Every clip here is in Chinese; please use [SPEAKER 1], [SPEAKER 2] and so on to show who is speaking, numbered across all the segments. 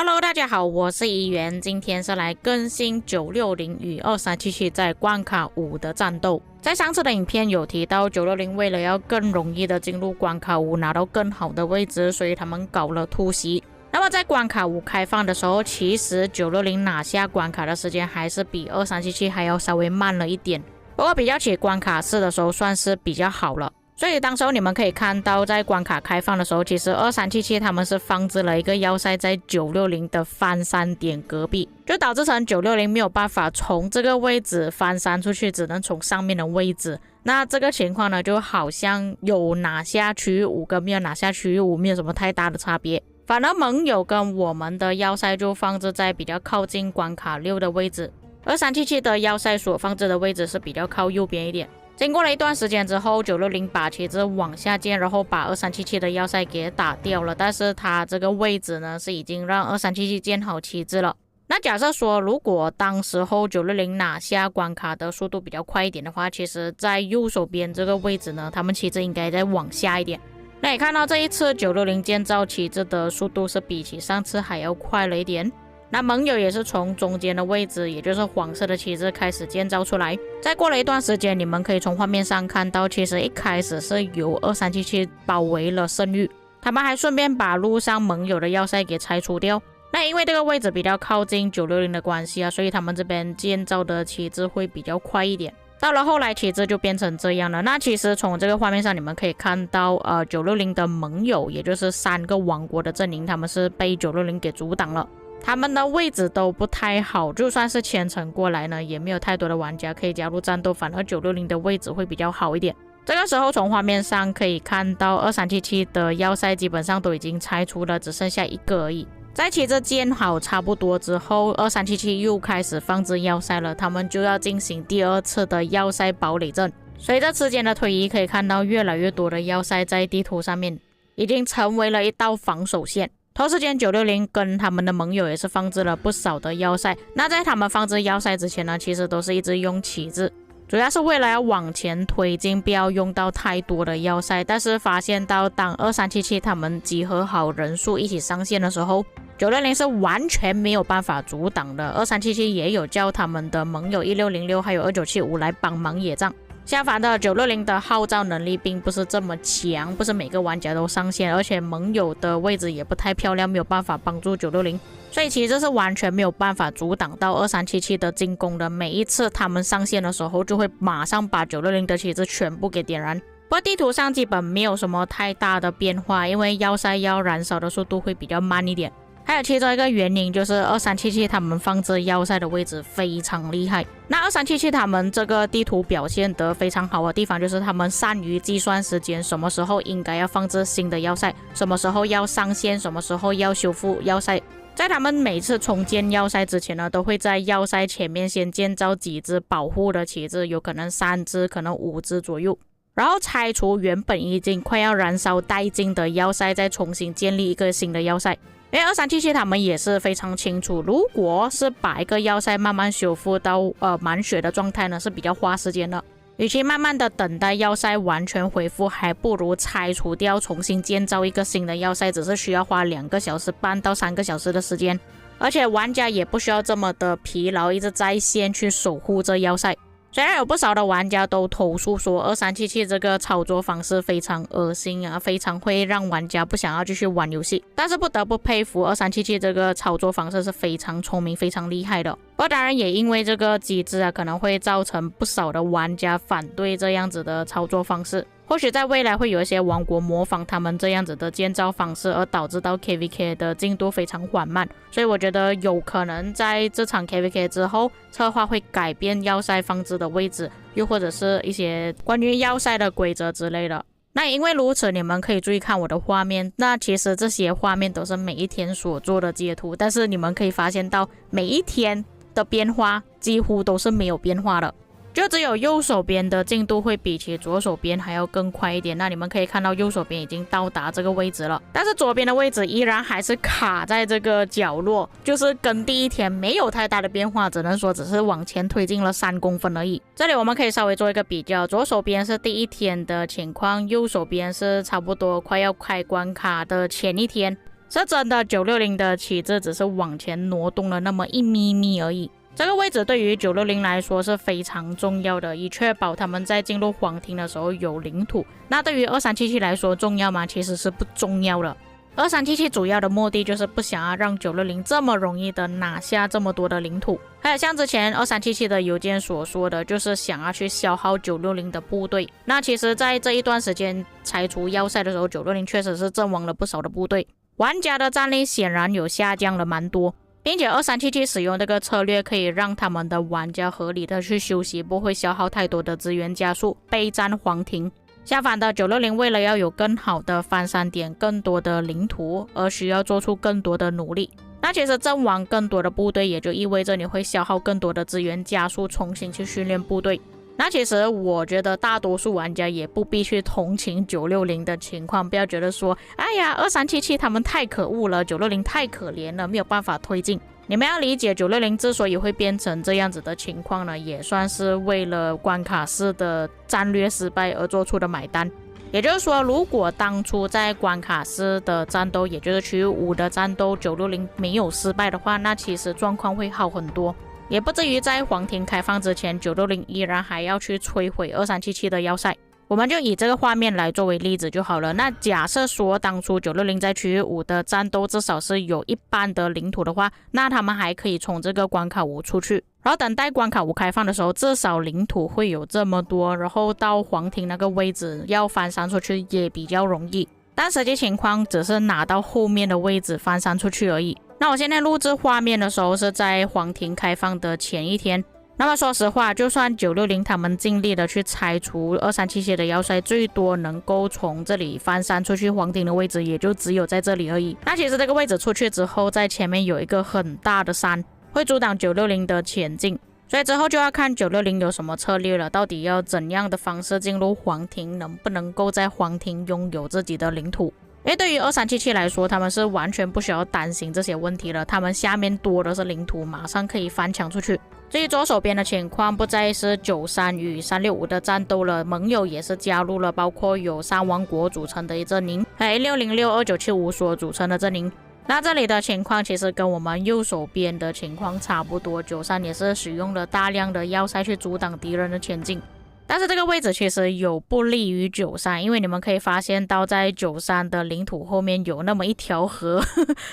[SPEAKER 1] Hello， 大家好，我是怡元，今天是来更新960与2377在关卡5的战斗。在上次的影片有提到960为了要更容易的进入关卡5，拿到更好的位置，所以他们搞了突袭。那么在关卡5开放的时候，其实960拿下关卡的时间还是比2377还要稍微慢了一点，不过比较起关卡4的时候算是比较好了。所以当时候你们可以看到，在关卡开放的时候，其实2377他们是放置了一个要塞在960的翻山点隔壁，就导致成960没有办法从这个位置翻山出去，只能从上面的位置。那这个情况呢，就好像有拿下区域5跟没有拿下区域5没有什么太大的差别，反而盟友跟我们的要塞就放置在比较靠近关卡6的位置，而377的要塞所放置的位置是比较靠右边一点。经过了一段时间之后，960把旗帜往下建，然后把2377的要塞给打掉了。但是它这个位置呢，是已经让2377建好旗帜了。那假设说，如果当时候960拿下关卡的速度比较快一点的话，其实在右手边这个位置呢，他们旗帜应该再往下一点。那你看到这一次960建造旗帜的速度是比起上次还要快了一点。那盟友也是从中间的位置，也就是黄色的旗帜开始建造出来。再过了一段时间，你们可以从画面上看到，其实一开始是由2377包围了圣域，他们还顺便把路上盟友的要塞给拆除掉。那因为这个位置比较靠近960的关系啊，所以他们这边建造的旗帜会比较快一点。到了后来旗帜就变成这样了。那其实从这个画面上你们可以看到960的盟友，也就是3个王国的阵营，他们是被960给阻挡了。他们的位置都不太好，就算是虔诚过来呢，也没有太多的玩家可以加入战斗，反而960的位置会比较好一点。这个时候从画面上可以看到2377的要塞基本上都已经拆除了，只剩下1个而已。在旗帜建好差不多之后，2377又开始放置要塞了，他们就要进行第2次的要塞堡垒战。随着时间的推移，可以看到越来越多的要塞在地图上面已经成为了一道防守线。同时间960跟他们的盟友也是放置了不少的要塞。那在他们放置要塞之前呢，其实都是一直用旗帜，主要是为了要往前推进，不要用到太多的要塞。但是发现到当2377他们集合好人数一起上线的时候，960是完全没有办法阻挡的。2377也有叫他们的盟友1606还有2975来帮忙野战。相反的，960的号召能力并不是这么强，不是每个玩家都上线，而且盟友的位置也不太漂亮，没有办法帮助960，所以其实是完全没有办法阻挡到2377的进攻的。每一次他们上线的时候，就会马上把960的旗帜全部给点燃。不过地图上基本没有什么太大的变化，因为要塞要燃烧的速度会比较慢一点。还有其中一个原因就是2377他们放置要塞的位置非常厉害。那2377他们这个地图表现得非常好的地方，就是他们善于计算时间，什么时候应该要放置新的要塞，什么时候要上线，什么时候要修复要塞。在他们每次重建要塞之前呢，都会在要塞前面先建造几只保护的旗帜，有可能3只，可能5只左右，然后拆除原本已经快要燃烧殆尽的要塞，再重新建立一个新的要塞。因为2377他们也是非常清楚，如果是把一个要塞慢慢修复到满血的状态呢，是比较花时间的。与其慢慢的等待要塞完全恢复，还不如拆除掉，重新建造一个新的要塞，只是需要花2个小时半到3个小时的时间，而且玩家也不需要这么的疲劳，一直在线去守护这要塞。虽然有不少的玩家都投诉说2377这个操作方式非常恶心啊，非常会让玩家不想要继续玩游戏，但是不得不佩服2377这个操作方式是非常聪明非常厉害的。不过当然也因为这个机制啊，可能会造成不少的玩家反对这样子的操作方式，或许在未来会有一些王国模仿他们这样子的建造方式，而导致到 KVK 的进度非常缓慢。所以我觉得有可能在这场 KVK 之后，策划会改变要塞放置的位置，又或者是一些关于要塞的规则之类的。那因为如此，你们可以注意看我的画面，那其实这些画面都是每一天所做的截图，但是你们可以发现到每一天的变化几乎都是没有变化的，就只有右手边的进度会比起左手边还要更快一点。那你们可以看到右手边已经到达这个位置了，但是左边的位置依然还是卡在这个角落，就是跟第一天没有太大的变化，只能说只是往前推进了3公分而已。这里我们可以稍微做一个比较，左手边是第一天的情况，右手边是差不多快要开关卡的前一天。是真的960的旗帜只是往前挪动了那么一咪咪而已。这个位置对于960来说是非常重要的，以确保他们在进入皇庭的时候有领土。那对于2377来说重要吗？其实是不重要的。2377主要的目的就是不想要让960这么容易的拿下这么多的领土，还有像之前2377的邮件所说的，就是想要去消耗960的部队。那其实在这一段时间拆除要塞的时候，960确实是阵亡了不少的部队，玩家的战力显然有下降了蛮多，并且2377使用这个策略可以让他们的玩家合理的去休息，不会消耗太多的资源加速备战皇庭。相反的，960为了要有更好的翻山点、更多的领土，而需要做出更多的努力。那其实阵亡更多的部队，也就意味着你会消耗更多的资源，加速重新去训练部队。那其实我觉得大多数玩家也不必去同情960的情况，不要觉得说，哎呀，2377他们太可恶了，960太可怜了，没有办法推进。你们要理解960之所以会变成这样子的情况呢，也算是为了关卡4的战略失败而做出的买单。也就是说，如果当初在关卡4的战斗，也就是区域5的战斗960没有失败的话，那其实状况会好很多，也不至于在皇庭开放之前960依然还要去摧毁2377的要塞。我们就以这个画面来作为例子就好了。那假设说当初960在区域5的战斗至少是有一半的领土的话，那他们还可以从这个关卡5出去，然后等待关卡5开放的时候，至少领土会有这么多，然后到皇庭那个位置要翻山出去也比较容易。但实际情况只是拿到后面的位置翻山出去而已。那我现在录制画面的时候是在皇庭开放的前一天。那么说实话，就算960他们尽力的去拆除2377的要塞，最多能够从这里翻山出去皇庭的位置也就只有在这里而已。那其实这个位置出去之后，在前面有一个很大的山，会阻挡960的前进，所以之后就要看960有什么策略了，到底要怎样的方式进入皇庭，能不能够在皇庭拥有自己的领土。因为对于2377来说，他们是完全不需要担心这些问题了，他们下面多的是领土，马上可以翻墙出去。至于左手边的情况，不再是93与365的战斗了，盟友也是加入了，包括有3王国组成的一阵营，还有16062975所组成的阵营。那这里的情况其实跟我们右手边的情况差不多，93也是使用了大量的要塞去阻挡敌人的前进。但是这个位置其实有不利于93，因为你们可以发现到在93的领土后面有那么一条河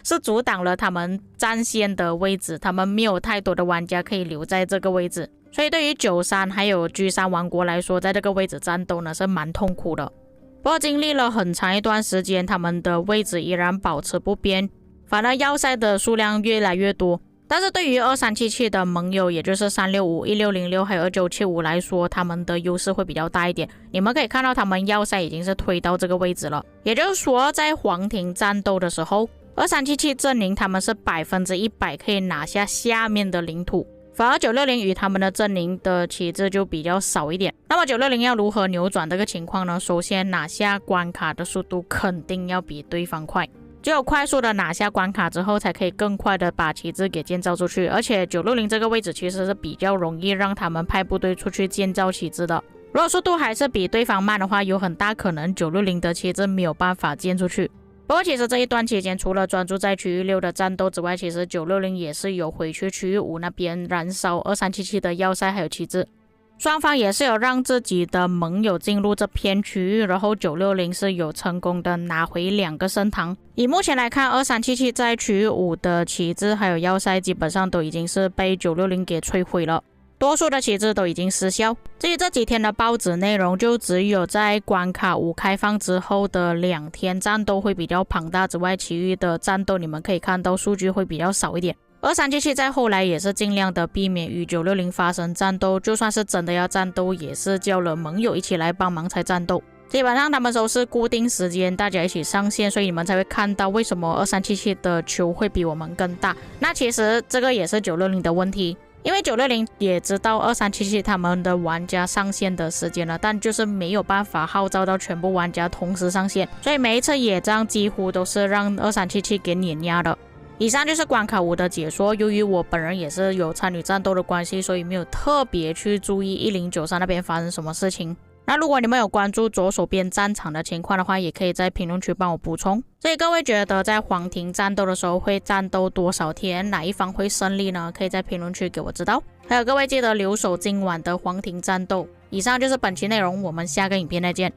[SPEAKER 1] 是阻挡了他们战线的位置，他们没有太多的玩家可以留在这个位置，所以对于93还有 G3 王国来说，在这个位置战斗呢是蛮痛苦的。不过经历了很长一段时间，他们的位置依然保持不变，反而要塞的数量越来越多。但是对于2377的盟友，也就是365、1606还有2975来说，他们的优势会比较大一点。你们可以看到他们要塞已经是推到这个位置了，也就是说在皇庭战斗的时候，2377阵营他们是100%可以拿下下面的领土，反而960与他们的阵营的旗帜就比较少一点。那么960要如何扭转这个情况呢？首先拿下关卡的速度肯定要比对方快，只有快速的拿下关卡之后，才可以更快的把旗帜给建造出去。而且960这个位置其实是比较容易让他们派部队出去建造旗帜的。如果速度还是比对方慢的话，有很大可能960的旗帜没有办法建出去。不过其实这一段期间，除了专注在区域6的战斗之外，其实960也是有回去区域5那边燃烧2377的要塞还有旗帜。双方也是有让自己的盟友进入这片区域，然后960是有成功的拿回2个圣堂。以目前来看，2377在区域5的旗帜还有要塞基本上都已经是被960给摧毁了，多数的旗帜都已经失效。至于这几天的报纸内容，就只有在关卡5开放之后的2天战斗会比较庞大之外，其余的战斗你们可以看到数据会比较少一点。2377在后来也是尽量的避免与960发生战斗，就算是真的要战斗，也是叫了盟友一起来帮忙才战斗。基本上他们都是固定时间大家一起上线，所以你们才会看到为什么2377的球会比我们更大。那其实这个也是960的问题，因为960也知道2377他们的玩家上线的时间了，但就是没有办法号召到全部玩家同时上线，所以每一次野战几乎都是让2377给碾压的。以上就是关卡5的解说。由于我本人也是有参与战斗的关系，所以没有特别去注意1093那边发生什么事情。那如果你们有关注左手边战场的情况的话，也可以在评论区帮我补充。所以各位觉得在黄庭战斗的时候会战斗多少天，哪一方会胜利呢？可以在评论区给我知道。还有各位记得留守今晚的黄庭战斗。以上就是本期内容，我们下个影片再见。